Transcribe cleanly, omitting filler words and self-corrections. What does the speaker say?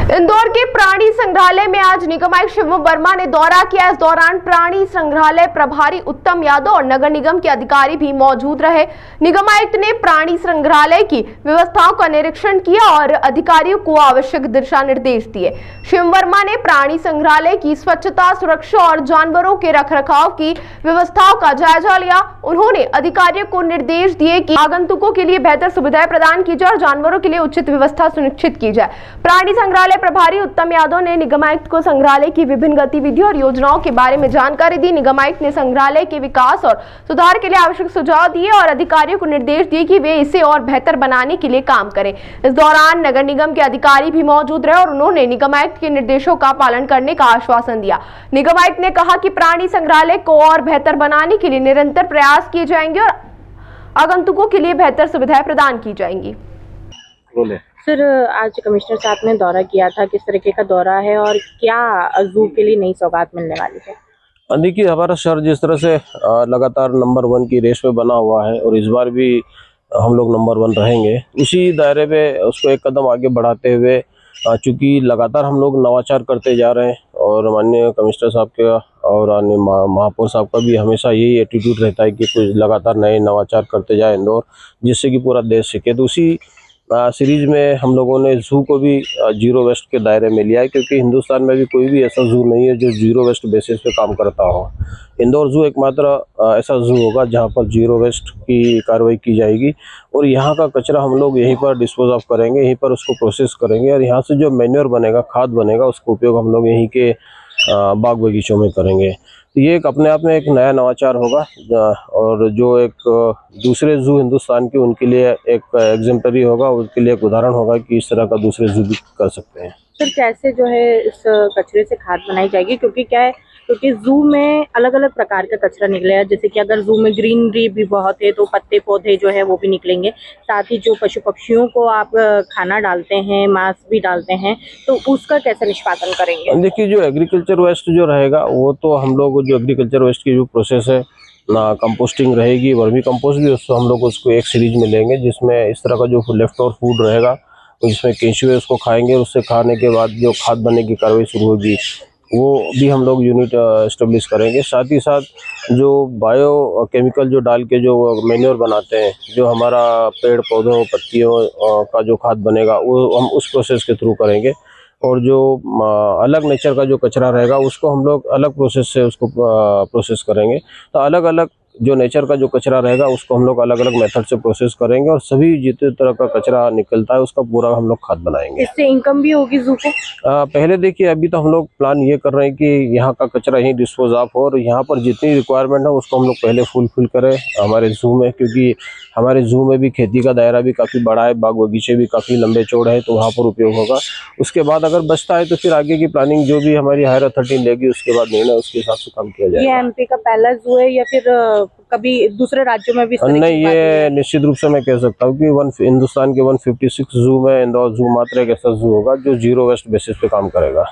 इंदौर के प्राणी संग्रहालय में आज निगम आयुक्त शिवम वर्मा ने दौरा किया। इस दौरान प्राणी संग्रहालय प्रभारी उत्तम यादव और नगर निगम के अधिकारी भी मौजूद रहे। निगम आयुक्त ने प्राणी संग्रहालय की व्यवस्थाओं का निरीक्षण किया और अधिकारियों को आवश्यक दिशा निर्देश दिए। शिवम वर्मा ने प्राणी संग्रहालय की स्वच्छता, सुरक्षा और जानवरों के रखरखाव की व्यवस्थाओं का जायजा लिया। उन्होंने अधिकारियों को निर्देश दिए कि आगंतुकों के लिए बेहतर सुविधाएं प्रदान की जाए और जानवरों के लिए उचित व्यवस्था सुनिश्चित की जाए। प्राणी संग्रहालय प्रभारी उत्तम यादव ने निगम आयुक्त को संग्रहालय की विभिन्न गतिविधियों और योजनाओं के बारे में जानकारी दी। निगम आयुक्त ने संग्रहालय के विकास और सुधार के लिए आवश्यक सुझाव दिए और अधिकारियों को निर्देश दिए कि वे इसे और बेहतर बनाने के लिए काम करें। इस दौरान नगर निगम के अधिकारी भी मौजूद रहे और उन्होंने निगम आयुक्त के निर्देशों का पालन करने का आश्वासन दिया। निगम आयुक्त ने कहा कि प्राणी संग्रहालय को और बेहतर बनाने के लिए निरंतर प्रयास किए जाएंगे और आगंतुकों के लिए बेहतर सुविधाएं प्रदान की जाएंगी। सर, आज कमिश्नर साहब ने दौरा किया था, किस तरीके का दौरा है और क्या जू के लिए नई सौगात मिलने वाली है? देखिए, हमारा शहर जिस तरह से लगातार नंबर 1 की रेस में बना हुआ है और इस बार भी हम लोग नंबर 1 रहेंगे, उसी दायरे में उसको एक कदम आगे बढ़ाते हुए चूँकि लगातार हम लोग नवाचार करते जा रहे हैं और माननीय कमिश्नर साहब के और महापौर साहब का भी हमेशा यही एटीट्यूड रहता है कि कुछ लगातार नए नवाचार करते जाए इंदौर, जिससे कि पूरा देश सीखे। तो उसी सीरीज में हम लोगों ने जू को भी जीरो वेस्ट के दायरे में लिया है, क्योंकि हिंदुस्तान में भी कोई भी ऐसा जू नहीं है जो जीरो वेस्ट बेसिस पे काम करता हो। इंदौर जू एकमात्र ऐसा जू होगा जहां पर जीरो वेस्ट की कार्रवाई की जाएगी और यहाँ का कचरा हम लोग यहीं पर डिस्पोज ऑफ करेंगे, यहीं पर उसको प्रोसेस करेंगे और यहाँ से जो मैन्योर बनेगा, खाद बनेगा, उसका उपयोग हम लोग यहीं के बाग बगीचों में करेंगे। तो ये एक अपने आप में एक नया नवाचार होगा और जो एक दूसरे जू हिंदुस्तान के उनके लिए एक एग्जेम्पलरी होगा, उनके लिए एक उदाहरण होगा कि इस तरह का दूसरे जू भी कर सकते हैं। सर, कैसे जो है इस कचरे से खाद बनाई जाएगी? क्योंकि क्या है, क्योंकि जू में अलग अलग प्रकार का कचरा निकलेगा। जैसे कि अगर जू में ग्रीनरी भी बहुत है तो पत्ते पौधे जो है वो भी निकलेंगे। साथ ही जो पशु पक्षियों को आप खाना डालते हैं, मांस भी डालते हैं, तो उसका कैसे निष्पादन करेंगे? देखिए, जो एग्रीकल्चर वेस्ट जो रहेगा वो तो हम लोग जो एग्रीकल्चर वेस्ट की जो प्रोसेस है ना, कंपोस्टिंग रहेगी, वर्मी कंपोस्ट भी, उसको हम लोग उसको एक सीरीज में लेंगे जिसमें इस तरह का जो लेफ्ट ओवर फूड रहेगा जिसमें केंचुए उसको खाएंगे, उससे खाने के बाद जो खाद बनने की कार्रवाई शुरू होगी वो भी हम लोग यूनिट एस्टेब्लिश करेंगे। साथ ही साथ जो बायो केमिकल जो डाल के जो मैन्योर बनाते हैं, जो हमारा पेड़ पौधों पत्तियों का जो खाद बनेगा वो हम उस प्रोसेस के थ्रू करेंगे और जो अलग नेचर का जो कचरा रहेगा उसको हम लोग अलग प्रोसेस से उसको प्रोसेस करेंगे। तो अलग अलग जो नेचर का जो कचरा रहेगा उसको हम लोग अलग अलग मेथड से प्रोसेस करेंगे और सभी जितने तरह का कचरा निकलता है उसका पूरा हम लोग खाद बनाएंगे। इससे इनकम भी होगी जू को? पहले देखिए, अभी तो हम लोग प्लान ये कर रहे हैं कि यहाँ का कचरा यहीं डिस्पोज ऑफ हो और यहाँ पर जितनी रिक्वायरमेंट है उसको हम लोग पहले फुलफिल करें हमारे जू में, क्योंकि हमारे जू में भी खेती का दायरा भी काफ़ी बड़ा है, बाग बगीचे भी काफ़ी लंबे चौड़े हैं, तो वहाँ पर उपयोग होगा। उसके बाद अगर बचता है तो फिर आगे की प्लानिंग जो भी हमारी हायर अथॉरिटी लेगी उसके बाद निर्णय उसके हिसाब से काम किया जाएगा। ये एमपी का पहला जू है या फिर कभी दूसरे राज्यों में भी? नहीं, ये निश्चित रूप से मैं कह सकता हूँ कि हिंदुस्तान के 156 जू में इंदौर जू मात्र एक ऐसा जू होगा जो जीरो वेस्ट बेसिस पे काम करेगा।